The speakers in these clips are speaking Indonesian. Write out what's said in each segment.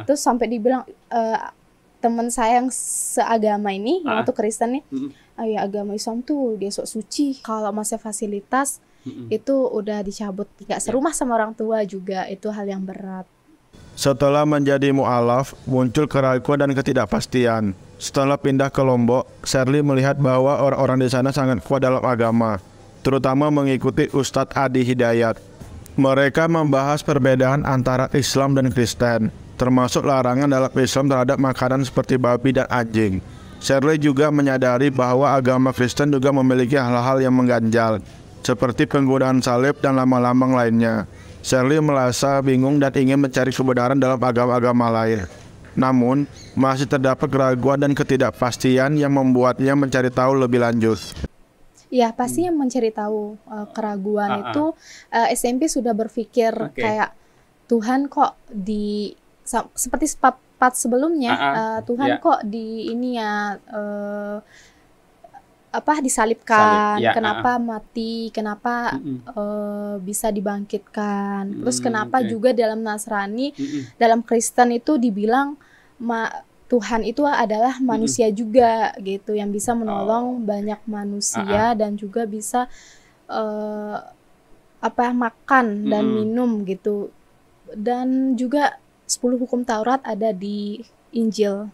Terus sampai dibilang teman saya yang seagama ini, yang untuk Kristen nih, ya agama Islam tuh dia sok suci. Kalau masih fasilitas itu udah dicabut, nggak serumah sama orang tua juga, itu hal yang berat. Setelah menjadi mu'alaf, muncul keraguan dan ketidakpastian. Setelah pindah ke Lombok, Sherly melihat bahwa orang-orang di sana sangat kuat dalam agama, terutama mengikuti Ustadz Adi Hidayat. Mereka membahas perbedaan antara Islam dan Kristen, termasuk larangan dalam Islam terhadap makanan seperti babi dan anjing. Sherly juga menyadari bahwa agama Kristen juga memiliki hal-hal yang mengganjal, seperti penggunaan salib dan lambang-lambang lainnya. Sherly merasa bingung dan ingin mencari kebenaran dalam agama-agama lain. Namun, masih terdapat keraguan dan ketidakpastian yang membuatnya mencari tahu lebih lanjut. Ya, pasti yang mencari tahu keraguan itu SMP sudah berpikir kayak Tuhan kok seperti part sebelumnya, Tuhan kok di ini ya disalibkan, kenapa mati, kenapa bisa dibangkitkan, terus kenapa juga dalam Nasrani, dalam Kristen itu dibilang Tuhan itu adalah manusia juga gitu, yang bisa menolong banyak manusia dan juga bisa makan dan minum gitu, dan juga 10 hukum Taurat ada di Injil.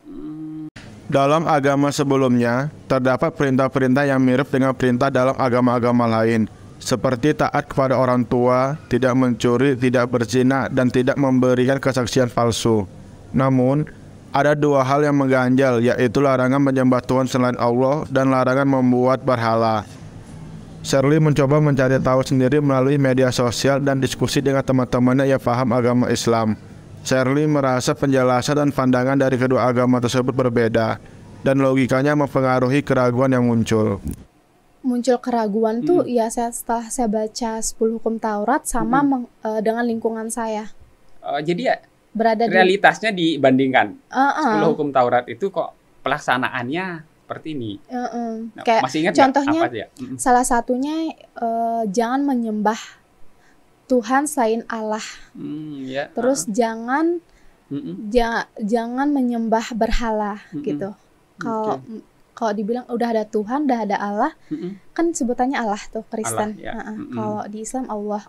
Dalam agama sebelumnya, terdapat perintah-perintah yang mirip dengan perintah dalam agama-agama lain, seperti taat kepada orang tua, tidak mencuri, tidak berzina, dan tidak memberikan kesaksian palsu. Namun, ada dua hal yang mengganjal, yaitu larangan menyembah Tuhan selain Allah dan larangan membuat berhala. Sherly mencoba mencari tahu sendiri melalui media sosial dan diskusi dengan teman-temannya yang paham agama Islam. Sherly merasa penjelasan dan pandangan dari kedua agama tersebut berbeda, dan logikanya mempengaruhi keraguan yang muncul. Muncul keraguan tuh ya setelah saya baca 10 hukum Taurat sama dengan lingkungan saya. Jadi ya berada realitasnya dibandingkan 10 hukum Taurat itu kok pelaksanaannya seperti ini. Nah, kayak masih ingat contohnya apa ya? Salah satunya jangan menyembah Tuhan selain Allah. Terus jangan menyembah berhala gitu. Kalau dibilang udah ada Tuhan, udah ada Allah, kan sebutannya Allah tuh Kristen. Kalau di Islam Allah.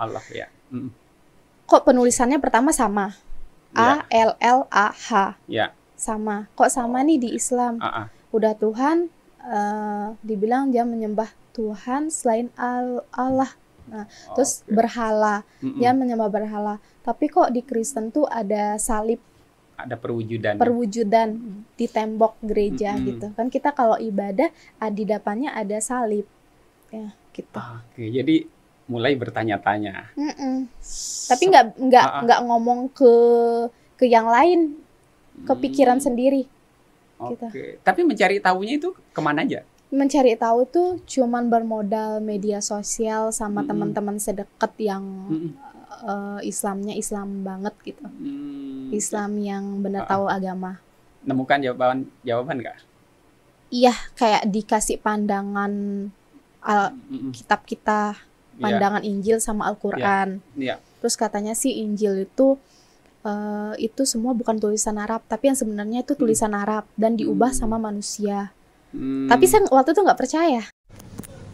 Kok penulisannya pertama sama? A-L-L-A-H. Sama. Kok sama nih di Islam? Udah Tuhan, dibilang jangan menyembah Tuhan selain Allah. Nah, terus berhala, dia menyembah berhala. Tapi kok di Kristen tuh ada salib, ada perwujudan di tembok gereja gitu. Kan kita kalau ibadah di depannya ada salib, ya gitu. Jadi mulai bertanya-tanya. Tapi nggak ngomong ke yang lain, kepikiran sendiri. Gitu. Tapi mencari tahunya itu kemana aja? Mencari tahu tuh cuman bermodal media sosial sama teman-teman sedekat yang Islamnya Islam banget gitu. Islam yang benar tahu agama. Nemukan jawaban nggak? Iya, kayak dikasih pandangan kitab kita, pandangan Injil sama Al-Quran. Terus katanya sih Injil itu semua bukan tulisan Arab, tapi yang sebenarnya itu tulisan Arab dan diubah sama manusia. Tapi saya waktu itu nggak percaya.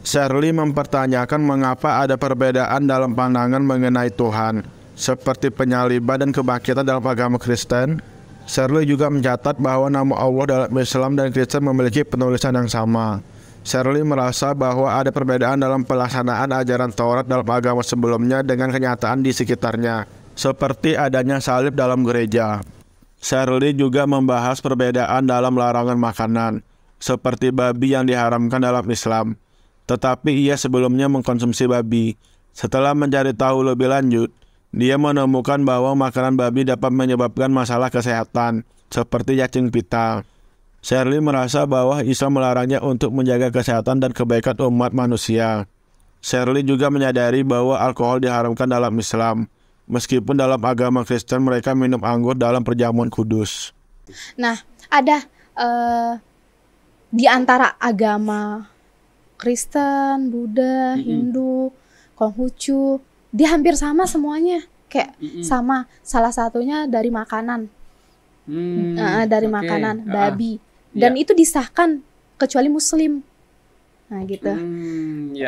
Sherly mempertanyakan mengapa ada perbedaan dalam pandangan mengenai Tuhan, seperti penyaliban dan kebangkitan dalam agama Kristen. Sherly juga mencatat bahwa nama Allah dalam Islam dan Kristen memiliki penulisan yang sama. Sherly merasa bahwa ada perbedaan dalam pelaksanaan ajaran Taurat dalam agama sebelumnya dengan kenyataan di sekitarnya, seperti adanya salib dalam gereja. Sherly juga membahas perbedaan dalam larangan makanan, seperti babi yang diharamkan dalam Islam. Tetapi ia sebelumnya mengkonsumsi babi. Setelah mencari tahu lebih lanjut, dia menemukan bahwa makanan babi dapat menyebabkan masalah kesehatan, seperti cacing pita. Sherly merasa bahwa Islam melarangnya untuk menjaga kesehatan dan kebaikan umat manusia. Sherly juga menyadari bahwa alkohol diharamkan dalam Islam, meskipun dalam agama Kristen mereka minum anggur dalam perjamuan kudus. Nah, ada di antara agama Kristen, Buddha, Hindu, Konghucu, dia hampir sama semuanya, kayak sama. Salah satunya dari makanan. dari makanan babi. Dan itu disahkan kecuali Muslim. Nah gitu.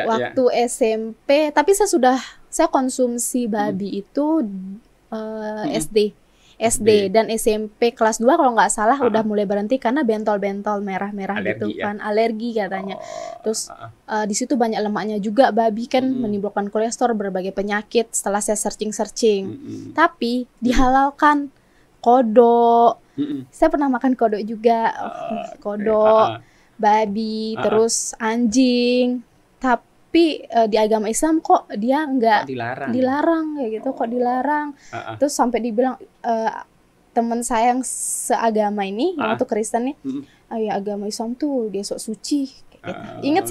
Waktu SMP, tapi saya konsumsi babi itu SD dan SMP kelas 2 kalau nggak salah udah mulai berhenti karena bentol-bentol merah-merah gitu kan, alergi katanya. Terus di situ banyak lemaknya juga, babi kan menimbulkan kolesterol, berbagai penyakit. Setelah saya searching, tapi dihalalkan kodok. Saya pernah makan kodok juga, kodok, babi, terus anjing. Tapi di agama Islam kok dia nggak dilarang kayak gitu, kok dilarang. Terus sampai dibilang teman saya yang seagama ini, yang waktu Kristen nih, ya agama Islam tuh dia sok suci. Ingat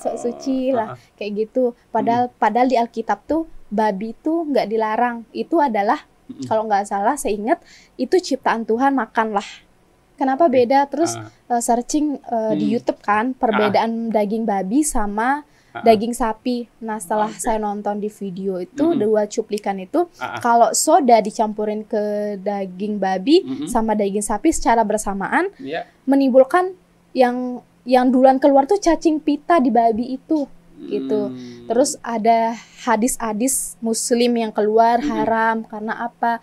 sok suci lah kayak gitu. Padahal di Alkitab tuh babi tuh nggak dilarang. Itu adalah kalau nggak salah saya ingat itu ciptaan Tuhan, makanlah. Kenapa beda? Terus searching di YouTube kan perbedaan daging babi sama daging sapi. Nah setelah saya nonton di video itu dua cuplikan itu, kalau soda dicampurin ke daging babi sama daging sapi secara bersamaan, menimbulkan yang duluan keluar tuh cacing pita di babi itu gitu. Terus ada hadis-hadis Muslim yang keluar haram karena apa?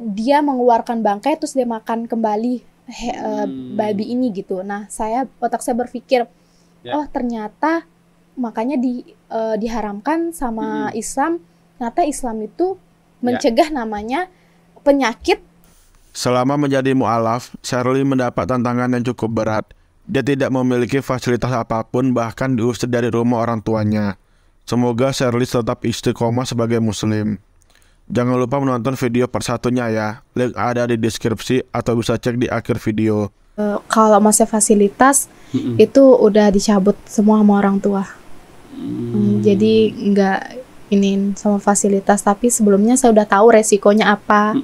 Dia mengeluarkan bangkai terus dia makan kembali babi ini gitu. Nah otak saya berpikir, oh ternyata makanya diharamkan sama Islam. Ternyata Islam itu mencegah namanya penyakit. Selama menjadi mu'alaf, Sherly mendapat tantangan yang cukup berat. Dia tidak memiliki fasilitas apapun, bahkan diusir dari rumah orang tuanya. Semoga Sherly tetap istiqomah sebagai muslim. Jangan lupa menonton video part 1-nya ya. Link ada di deskripsi atau bisa cek di akhir video. Kalau masih fasilitas itu udah dicabut semua sama orang tua. Jadi nggak ini sama fasilitas, tapi sebelumnya saya udah tahu resikonya apa.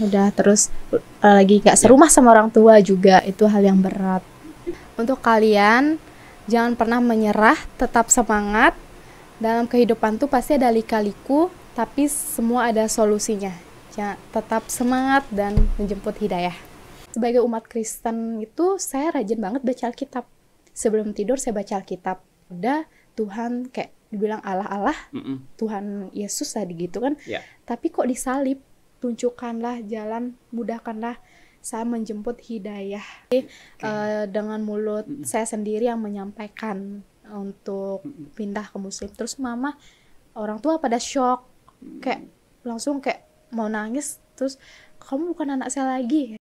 Udah terus lagi nggak serumah sama orang tua juga, itu hal yang berat. Untuk kalian jangan pernah menyerah, tetap semangat. Dalam kehidupan tuh pasti ada lika-liku, tapi semua ada solusinya. Ya, tetap semangat dan menjemput hidayah. Sebagai umat Kristen itu saya rajin banget baca Alkitab. Sebelum tidur saya baca Alkitab. Udah Tuhan kayak dibilang Allah, Tuhan Yesus tadi gitu kan. Tapi kok disalib? Tunjukkanlah jalan, mudahkanlah saya menjemput hidayah. Dengan mulut saya sendiri yang menyampaikan untuk pindah ke Muslim. Terus mama, orang tua pada shock, kayak langsung kayak mau nangis. Terus kamu bukan anak saya lagi.